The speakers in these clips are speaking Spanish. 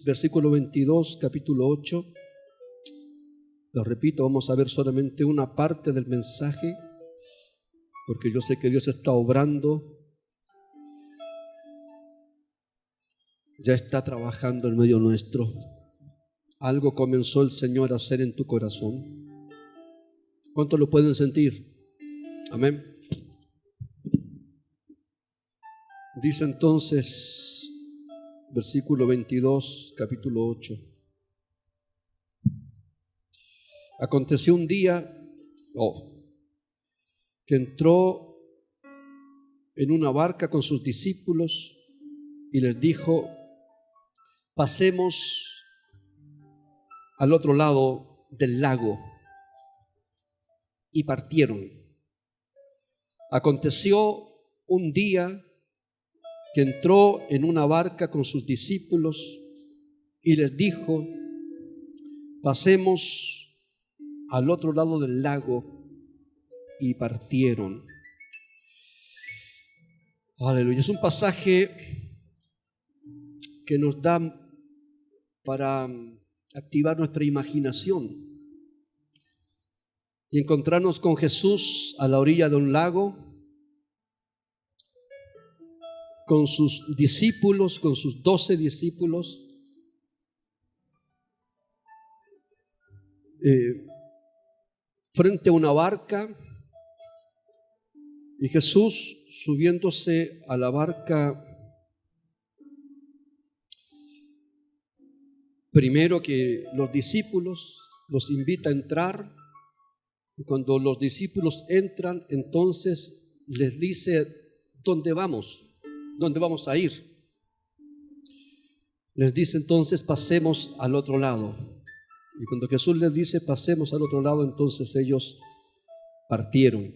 versículo 22, capítulo 8. Lo repito, vamos a ver solamente una parte del mensaje, porque yo sé que Dios está obrando, ya está trabajando en medio nuestro. Algo comenzó el Señor a hacer en tu corazón. ¿Cuántos lo pueden sentir? Amén. Dice entonces, versículo 22, capítulo 8. Aconteció un día que entró en una barca con sus discípulos y les dijo: pasemos al otro lado del lago. Y partieron. Aconteció un día que entró en una barca con sus discípulos y les dijo: pasemos al otro lado del lago. Y partieron. Aleluya. Es un pasaje que nos da para activar nuestra imaginación y encontrarnos con Jesús a la orilla de un lago, con sus discípulos, con sus 12 discípulos, frente a una barca, y Jesús subiéndose a la barca, primero que los discípulos los invita a entrar. Y cuando los discípulos entran, entonces les dice: ¿dónde vamos? ¿Dónde vamos a ir? Les dice entonces: pasemos al otro lado. Y cuando Jesús les dice: pasemos al otro lado, entonces ellos partieron.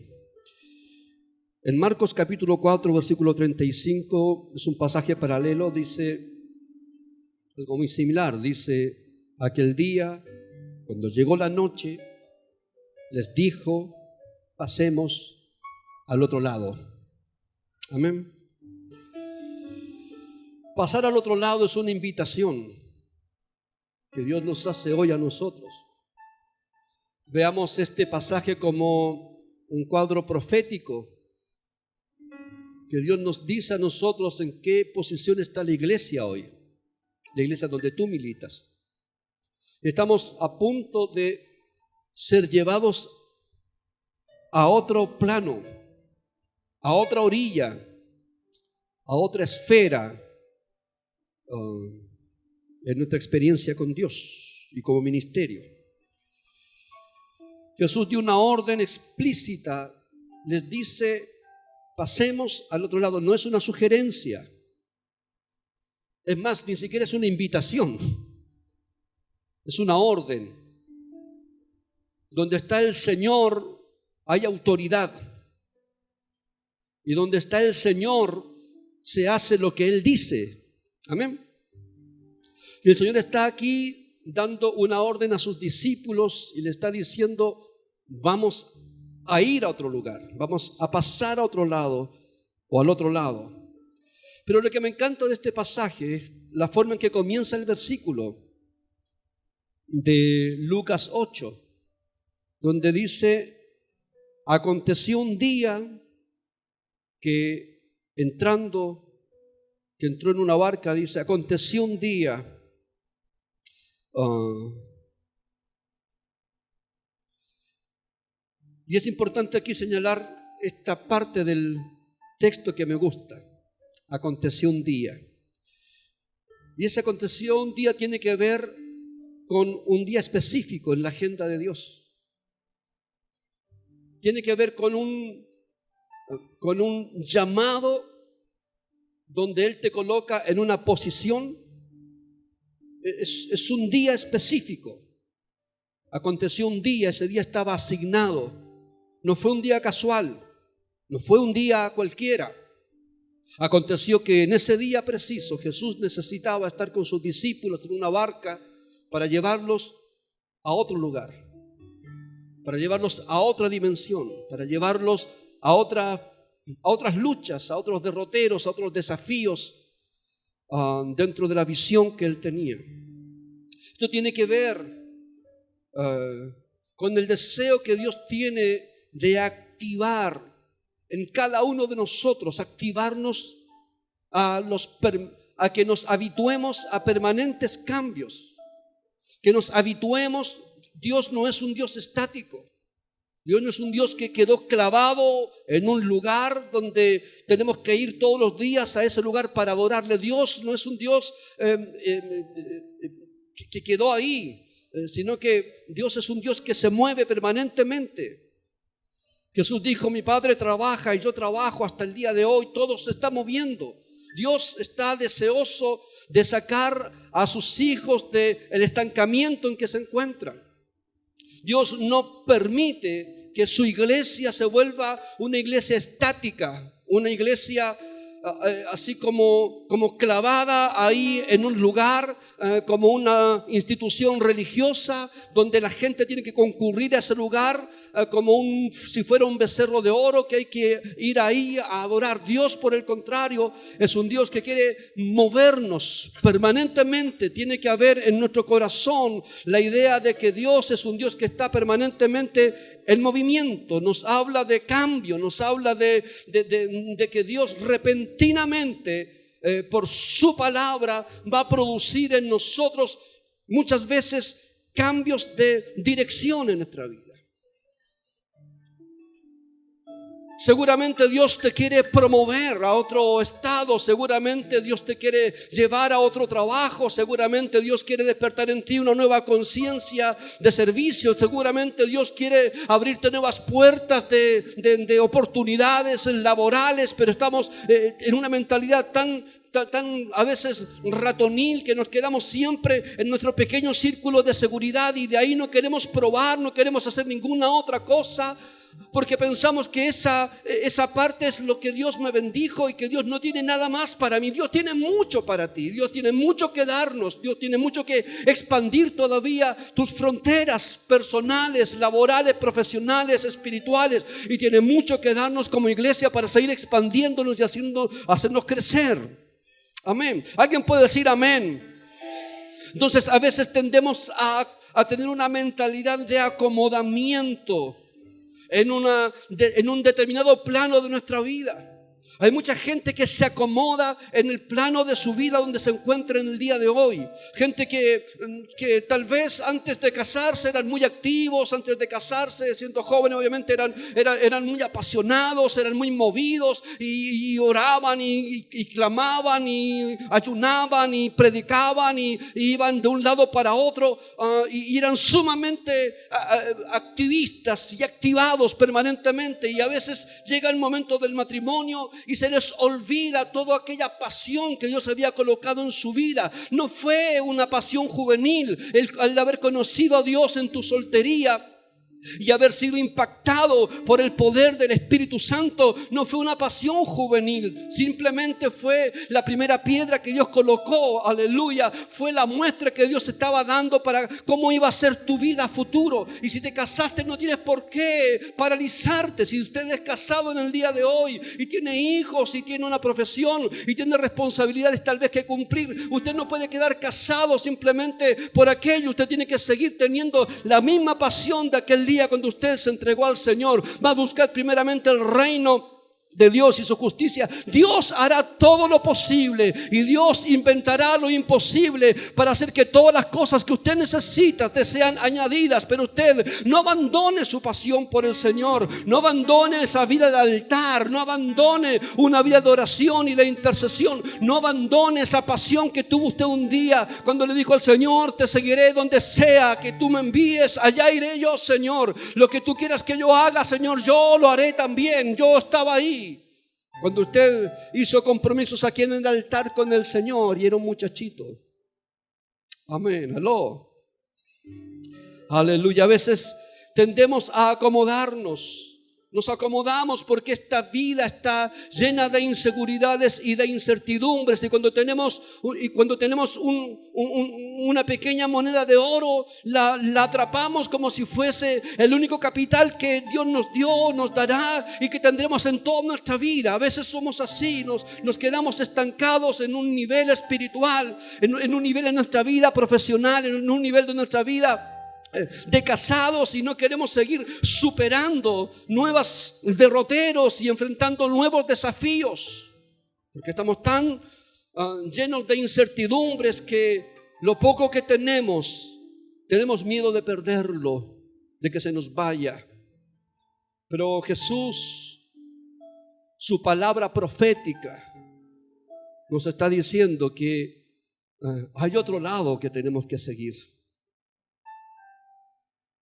En Marcos capítulo 4, versículo 35, es un pasaje paralelo, dice algo muy similar. Dice: aquel día, cuando llegó la noche, les dijo: pasemos al otro lado. Amén. Pasar al otro lado es una invitación que Dios nos hace hoy a nosotros. Veamos este pasaje como un cuadro profético, que Dios nos dice a nosotros en qué posición está la iglesia hoy, la iglesia donde tú militas. Estamos a punto de ser llevados a otro plano, a otra orilla, a otra esfera en nuestra experiencia con Dios y como ministerio. Jesús dio una orden explícita, les dice: pasemos al otro lado. No es una sugerencia, es más, ni siquiera es una invitación, es una orden. Donde está el Señor hay autoridad, y donde está el Señor se hace lo que Él dice. Amén. Y el Señor está aquí dando una orden a sus discípulos y le está diciendo: vamos a ir a otro lugar, vamos a pasar a otro lado o al otro lado. Pero lo que me encanta de este pasaje es la forma en que comienza el versículo de Lucas 8, donde dice: aconteció un día que entró en una barca, dice, aconteció un día y es importante aquí señalar esta parte del texto que me gusta. Aconteció un día. Y ese aconteció un día tiene que ver con un día específico en la agenda de Dios. Tiene que ver con un llamado donde Él te coloca en una posición. Es un día específico. Aconteció un día, ese día estaba asignado. No fue un día casual, no fue un día cualquiera. Aconteció que en ese día preciso Jesús necesitaba estar con sus discípulos en una barca para llevarlos a otro lugar, para llevarlos a otra dimensión, para llevarlos a otras luchas, a otros derroteros, a otros desafíos. dentro de la visión que él tenía. Esto tiene que ver con el deseo que Dios tiene de activar en cada uno de nosotros, activarnos a que nos habituemos a permanentes cambios, que nos habituemos. Dios no es un Dios estático. Dios no es un Dios que quedó clavado en un lugar donde tenemos que ir todos los días a ese lugar para adorarle. Dios no es un Dios que quedó ahí, sino que Dios es un Dios que se mueve permanentemente. Jesús dijo: mi Padre trabaja y yo trabajo hasta el día de hoy. Todo se está moviendo. Dios está deseoso de sacar a sus hijos del estancamiento en que se encuentran. Dios no permite que su iglesia se vuelva una iglesia estática, una iglesia así como clavada ahí en un lugar, como una institución religiosa donde la gente tiene que concurrir a ese lugar como si fuera un becerro de oro que hay que ir ahí a adorar. Dios, por el contrario, es un Dios que quiere movernos permanentemente. Tiene que haber en nuestro corazón la idea de que Dios es un Dios que está permanentemente en movimiento. Nos habla de cambio, nos habla de que Dios repentinamente por su palabra va a producir en nosotros muchas veces cambios de dirección en nuestra vida. Seguramente Dios te quiere promover a otro estado, seguramente Dios te quiere llevar a otro trabajo, seguramente Dios quiere despertar en ti una nueva conciencia de servicio, seguramente Dios quiere abrirte nuevas puertas de oportunidades laborales, pero estamos en una mentalidad tan a veces ratonil que nos quedamos siempre en nuestro pequeño círculo de seguridad y de ahí no queremos probar, no queremos hacer ninguna otra cosa. Porque pensamos que esa parte es lo que Dios me bendijo y que Dios no tiene nada más para mí. Dios tiene mucho para ti, Dios tiene mucho que darnos, Dios tiene mucho que expandir todavía tus fronteras personales, laborales, profesionales, espirituales, y tiene mucho que darnos como iglesia para seguir expandiéndonos y hacernos crecer. Amén. ¿Alguien puede decir amén? Entonces a veces tendemos a tener una mentalidad de acomodamiento en un determinado plano de nuestra vida. Hay mucha gente que se acomoda en el plano de su vida donde se encuentra en el día de hoy. Gente que tal vez antes de casarse eran muy activos, antes de casarse, siendo jóvenes obviamente eran muy apasionados, eran muy movidos y oraban y clamaban y ayunaban y predicaban y iban de un lado para otro y eran sumamente activistas y activados permanentemente. Y a veces llega el momento del matrimonio y se les olvida toda aquella pasión que Dios había colocado en su vida. No fue una pasión juvenil el haber conocido a Dios en tu soltería y haber sido impactado por el poder del Espíritu Santo. No fue una pasión juvenil, simplemente fue la primera piedra que Dios colocó, aleluya. Fue la muestra que Dios estaba dando para cómo iba a ser tu vida a futuro. Y si te casaste, no tienes por qué paralizarte. Si usted es casado en el día de hoy y tiene hijos y tiene una profesión y tiene responsabilidades tal vez que cumplir, usted no puede quedar casado simplemente por aquello. Usted tiene que seguir teniendo la misma pasión de aquel día cuando usted se entregó al Señor. Va a buscar primeramente el reino de Dios y su justicia. Dios hará todo lo posible y Dios inventará lo imposible para hacer que todas las cosas que usted necesita te sean añadidas. Pero usted no abandone su pasión por el Señor, no abandone esa vida de altar, no abandone una vida de oración y de intercesión, no abandone esa pasión que tuvo usted un día cuando le dijo al Señor: te seguiré donde sea que tú me envíes, allá iré yo, Señor. Lo que tú quieras que yo haga, Señor, yo lo haré también. Yo estaba ahí cuando usted hizo compromisos aquí en el altar con el Señor y era un muchachito. Amén, aleluya. A veces tendemos a acomodarnos. Nos acomodamos porque esta vida está llena de inseguridades y de incertidumbres. Y cuando tenemos una pequeña moneda de oro, la atrapamos como si fuese el único capital que Dios nos dio, nos dará y que tendremos en toda nuestra vida. A veces somos así, nos quedamos estancados en un nivel espiritual, en un nivel de nuestra vida profesional, en un nivel de nuestra vida de casados, y no queremos seguir superando nuevos derroteros y enfrentando nuevos desafíos, porque estamos tan llenos de incertidumbres que lo poco que tenemos miedo de perderlo, de que se nos vaya. Pero Jesús, su palabra profética, nos está diciendo que hay otro lado que tenemos que seguir.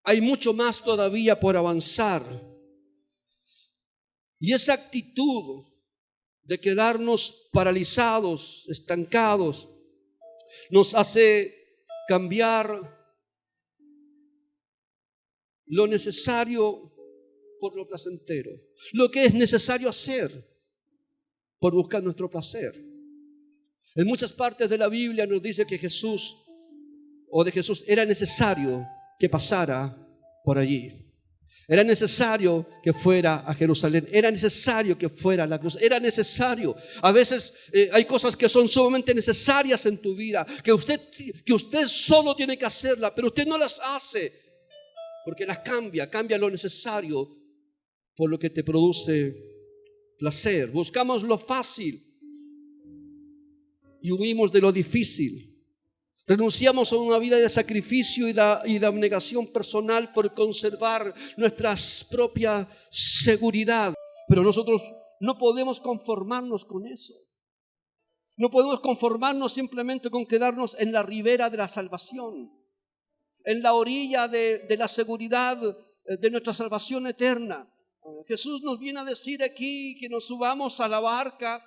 Hay mucho más todavía por avanzar. Y esa actitud de quedarnos paralizados, estancados, nos hace cambiar lo necesario por lo placentero. Lo que es necesario hacer por buscar nuestro placer. En muchas partes de la Biblia nos dice que Jesús era necesario que pasara por allí. Era necesario que fuera a Jerusalén. Era necesario que fuera a la cruz. Era necesario. A veces hay cosas que son sumamente necesarias en tu vida, que usted solo tiene que hacerlas, pero usted no las hace porque las cambia lo necesario por lo que te produce placer. Buscamos lo fácil y huimos de lo difícil. Renunciamos a una vida de sacrificio y de abnegación personal por conservar nuestra propia seguridad. Pero nosotros no podemos conformarnos con eso. No podemos conformarnos simplemente con quedarnos en la ribera de la salvación, en la orilla de la seguridad de nuestra salvación eterna. Jesús nos viene a decir aquí que nos subamos a la barca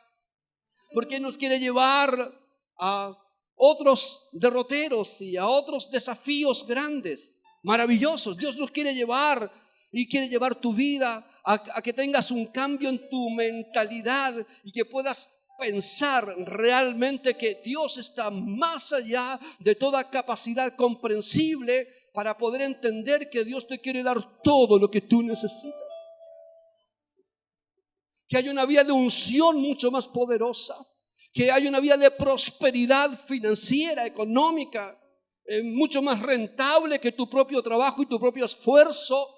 porque nos quiere llevar a otros derroteros y a otros desafíos grandes, maravillosos. Dios nos quiere llevar y quiere llevar tu vida a que tengas un cambio en tu mentalidad y que puedas pensar realmente que Dios está más allá de toda capacidad comprensible para poder entender que Dios te quiere dar todo lo que tú necesitas. Que hay una vida de unción mucho más poderosa, que hay una vida de prosperidad financiera, económica, mucho más rentable que tu propio trabajo y tu propio esfuerzo.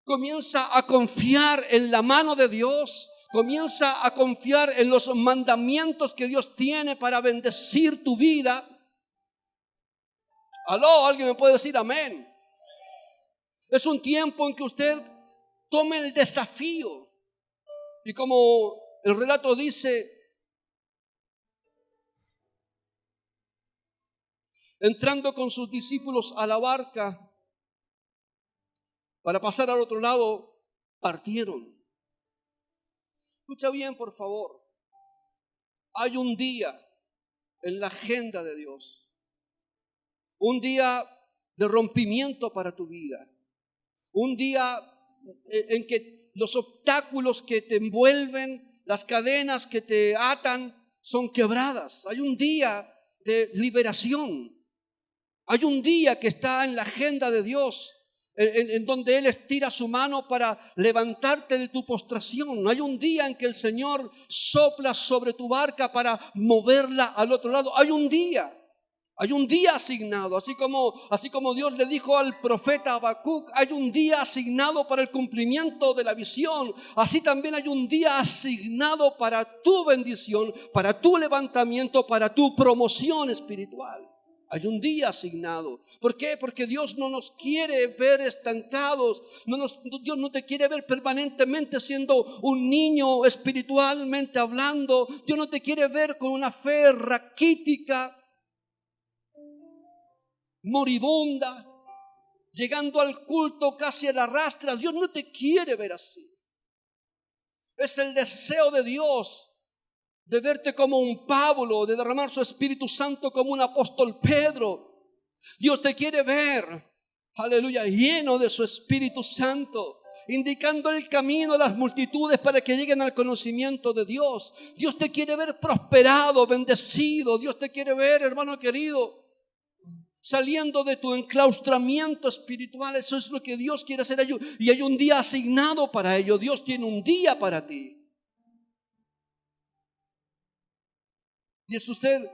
Comienza a confiar en la mano de Dios. Comienza a confiar en los mandamientos que Dios tiene para bendecir tu vida. ¿Aló? ¿Alguien me puede decir amén? Es un tiempo en que usted tome el desafío. Y como el relato dice, entrando con sus discípulos a la barca para pasar al otro lado, partieron. Escucha bien, por favor. Hay un día en la agenda de Dios, un día de rompimiento para tu vida, un día en que los obstáculos que te envuelven, las cadenas que te atan son quebradas. Hay un día de liberación. Hay un día que está en la agenda de Dios, en donde Él estira su mano para levantarte de tu postración. Hay un día en que el Señor sopla sobre tu barca para moverla al otro lado. Hay un día asignado, así como Dios le dijo al profeta Habacuc, hay un día asignado para el cumplimiento de la visión. Así también hay un día asignado para tu bendición, para tu levantamiento, para tu promoción espiritual. Hay un día asignado. ¿Por qué? Porque Dios no nos quiere ver estancados. Dios no te quiere ver permanentemente siendo un niño espiritualmente hablando. Dios no te quiere ver con una fe raquítica, moribunda, llegando al culto casi a la rastra. Dios no te quiere ver así. Es el deseo de Dios de verte como un Pablo, de derramar su Espíritu Santo como un apóstol Pedro. Dios te quiere ver, aleluya, lleno de su Espíritu Santo. indicando el camino a las multitudes para que lleguen al conocimiento de Dios. Dios te quiere ver prosperado, bendecido. Dios te quiere ver, hermano querido, saliendo de tu enclaustramiento espiritual. Eso es lo que Dios quiere hacer. Y hay un día asignado para ello. Dios tiene un día para ti. Y es usted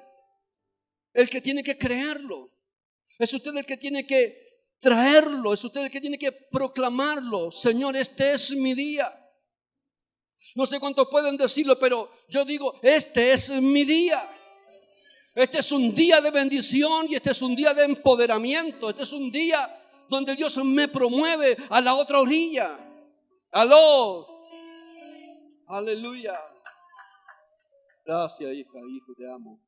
el que tiene que creerlo. Es usted el que tiene que traerlo. Es usted el que tiene que proclamarlo. Señor, este es mi día. No sé cuántos pueden decirlo, pero yo digo, este es mi día. Este es un día de bendición y este es un día de empoderamiento. Este es un día donde Dios me promueve a la otra orilla. Aló. Aleluya. Gracias, hija, hijo, te amo.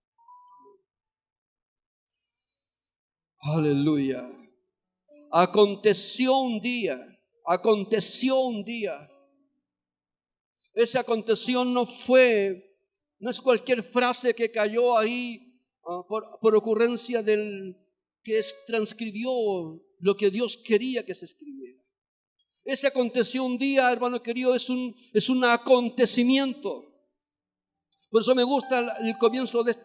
Aleluya. Aconteció un día. Esa aconteció no es cualquier frase que cayó ahí por ocurrencia del que transcribió lo que Dios quería que se escribiera. Ese aconteció un día, hermano querido, es un acontecimiento. Por eso me gusta el comienzo de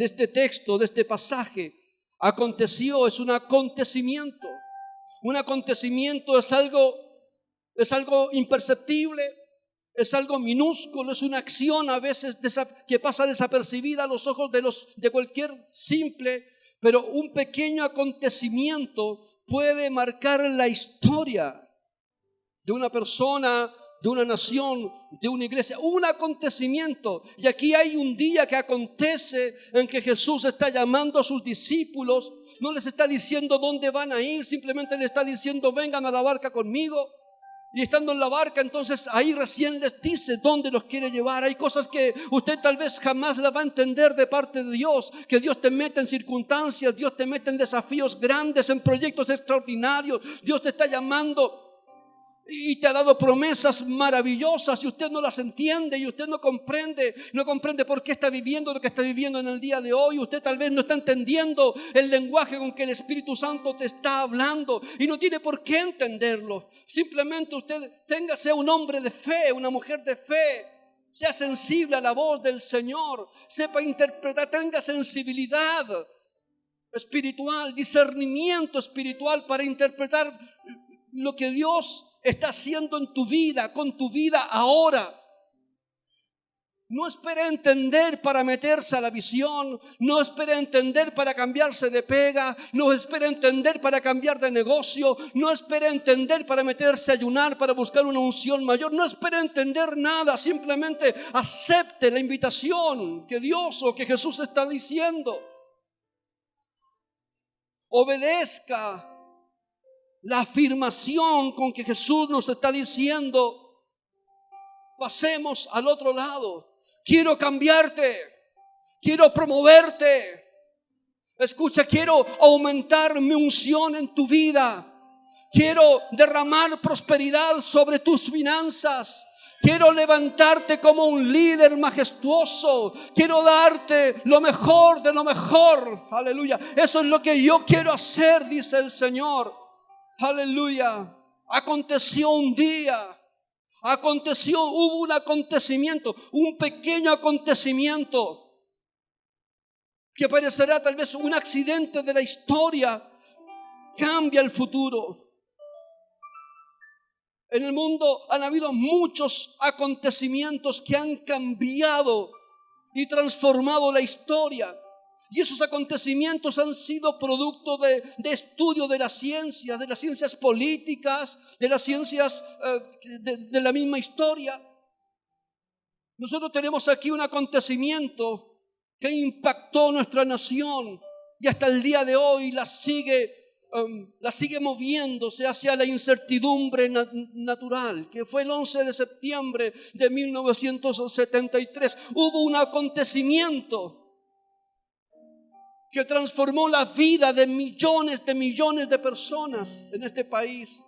este texto, de este pasaje. Aconteció, es un acontecimiento. Un acontecimiento es algo imperceptible, es algo minúsculo, es una acción a veces que pasa desapercibida a los ojos de cualquier simple, pero un pequeño acontecimiento puede marcar la historia de una persona, de una nación, de una iglesia. Un acontecimiento. Y aquí hay un día que acontece en que Jesús está llamando a sus discípulos. No les está diciendo dónde van a ir, simplemente les está diciendo vengan a la barca conmigo. Y estando en la barca, entonces ahí recién les dice dónde los quiere llevar. Hay cosas que usted tal vez jamás la va a entender de parte de Dios, que Dios te mete en circunstancias, Dios te mete en desafíos grandes, en proyectos extraordinarios. Dios te está llamando y te ha dado promesas maravillosas y usted no las entiende y usted no comprende por qué está viviendo lo que está viviendo en el día de hoy. Usted tal vez no está entendiendo el lenguaje con que el Espíritu Santo te está hablando y no tiene por qué entenderlo. Simplemente usted sea un hombre de fe, una mujer de fe, sea sensible a la voz del Señor, sepa interpretar, tenga sensibilidad espiritual, discernimiento espiritual para interpretar lo que Dios está haciendo en tu vida, con tu vida ahora. No espere entender para meterse a la visión, no espere entender para cambiarse de pega, no espere entender para cambiar de negocio, no espere entender para meterse a ayunar, para buscar una unción mayor, no espere entender nada, simplemente acepte la invitación que Dios o que Jesús está diciendo. Obedezca la afirmación con que Jesús nos está diciendo, pasemos al otro lado. Quiero cambiarte, quiero promoverte. Escucha, quiero aumentar mi unción en tu vida. Quiero derramar prosperidad sobre tus finanzas. Quiero levantarte como un líder majestuoso. Quiero darte lo mejor de lo mejor. Aleluya. Eso es lo que yo quiero hacer, dice el Señor. Aleluya. Aconteció un día. Hubo un acontecimiento, un pequeño acontecimiento que parecerá tal vez un accidente de la historia, cambia el futuro. En el mundo han habido muchos acontecimientos que han cambiado y transformado la historia. Y esos acontecimientos han sido producto de estudio de las ciencias políticas, de las ciencias de la misma historia. Nosotros tenemos aquí un acontecimiento que impactó nuestra nación y hasta el día de hoy la sigue moviéndose hacia la incertidumbre natural, que fue el 11 de septiembre de 1973. Hubo un acontecimiento que transformó la vida de millones de personas en este país.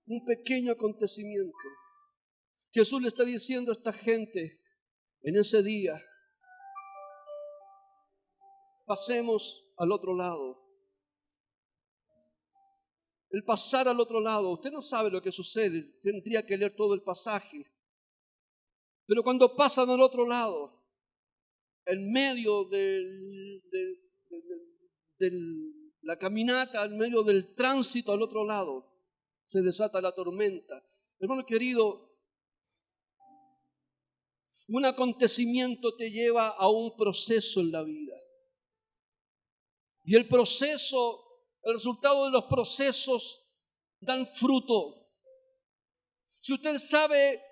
Un pequeño acontecimiento. Jesús le está diciendo a esta gente en ese día, pasemos al otro lado. el pasar al otro lado. Usted no sabe lo que sucede, tendría que leer todo el pasaje. Pero cuando pasan al otro lado, en medio de la caminata, en medio del tránsito al otro lado, se desata la tormenta. Hermano querido, un acontecimiento te lleva a un proceso en la vida. Y el proceso, el resultado de los procesos dan fruto. Si usted sabe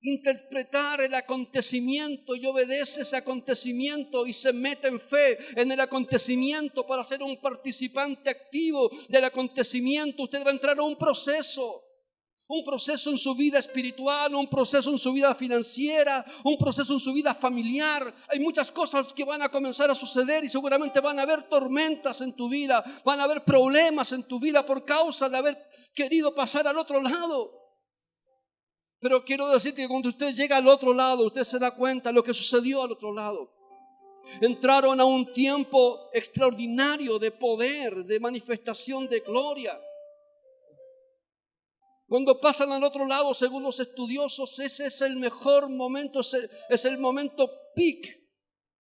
interpretar el acontecimiento y obedece ese acontecimiento y se mete en fe en el acontecimiento para ser un participante activo del acontecimiento, usted va a entrar a un proceso en su vida espiritual, un proceso en su vida financiera, un proceso en su vida familiar. Hay muchas cosas que van a comenzar a suceder y seguramente van a haber tormentas en tu vida, van a haber problemas en tu vida por causa de haber querido pasar al otro lado. Pero quiero decirte que cuando usted llega al otro lado, usted se da cuenta de lo que sucedió al otro lado. Entraron a un tiempo extraordinario de poder, de manifestación de gloria. Cuando pasan al otro lado, según los estudiosos, ese es el mejor momento, es el momento peak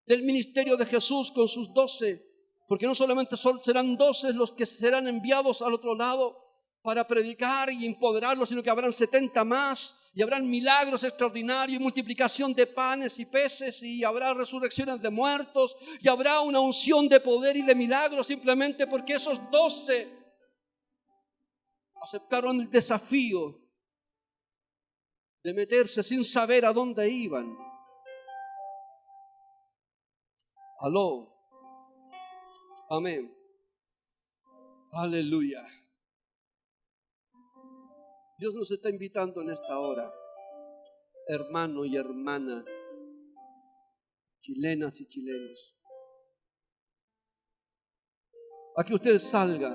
del ministerio de Jesús con sus 12. Porque no solamente serán 12 los que serán enviados al otro lado para predicar y empoderarlos, sino que habrán 70 más y habrán milagros extraordinarios, multiplicación de panes y peces, y habrá resurrecciones de muertos y habrá una unción de poder y de milagros, simplemente porque esos 12 aceptaron el desafío de meterse sin saber a dónde iban. Aló. Amén. Aleluya. Dios nos está invitando en esta hora, hermano y hermana, chilenas y chilenos, a que usted salga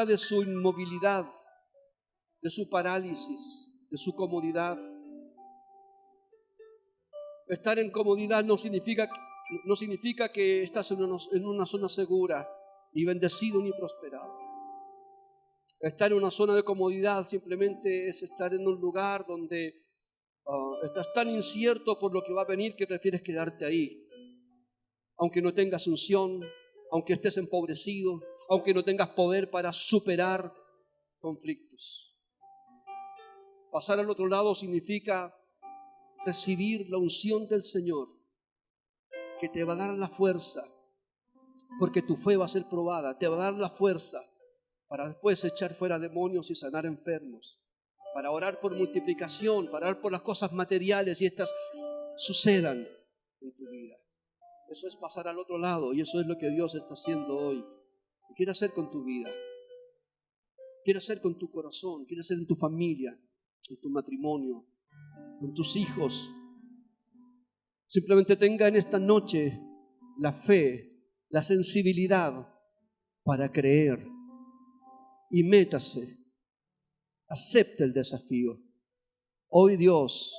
de su inmovilidad, de su parálisis, de su comodidad. Estar en comodidad no significa que estás en una zona segura, ni bendecido ni prosperado. Estar en una zona de comodidad simplemente es estar en un lugar donde estás tan incierto por lo que va a venir que prefieres quedarte ahí. Aunque no tengas unción, aunque estés empobrecido, aunque no tengas poder para superar conflictos. Pasar al otro lado significa recibir la unción del Señor, que te va a dar la fuerza, porque tu fe va a ser probada, te va a dar la fuerza para después echar fuera demonios y sanar enfermos, para orar por multiplicación, para orar por las cosas materiales y estas sucedan en tu vida. Eso es pasar al otro lado, y eso es lo que Dios está haciendo hoy. ¿Qué quiere hacer con tu vida? Quiere hacer con tu corazón, quiere hacer en tu familia, en tu matrimonio, con tus hijos. Simplemente tenga en esta noche la fe, la sensibilidad para creer y métase, acepte el desafío. Hoy Dios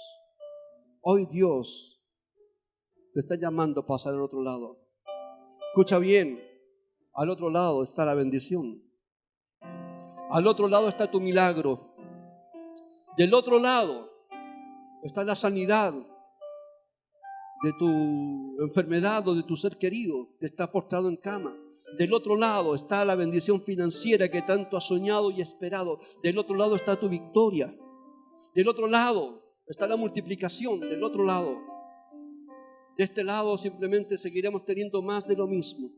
te está llamando a pasar al otro lado. Escucha bien, al otro lado está la bendición. Al otro lado está tu milagro. Del otro lado está la sanidad de tu enfermedad o de tu ser querido que está postrado en cama. Del otro lado está la bendición financiera que tanto has soñado y esperado. Del otro lado está tu victoria. Del otro lado está la multiplicación. Del otro lado. De este lado simplemente seguiremos teniendo más de lo mismo.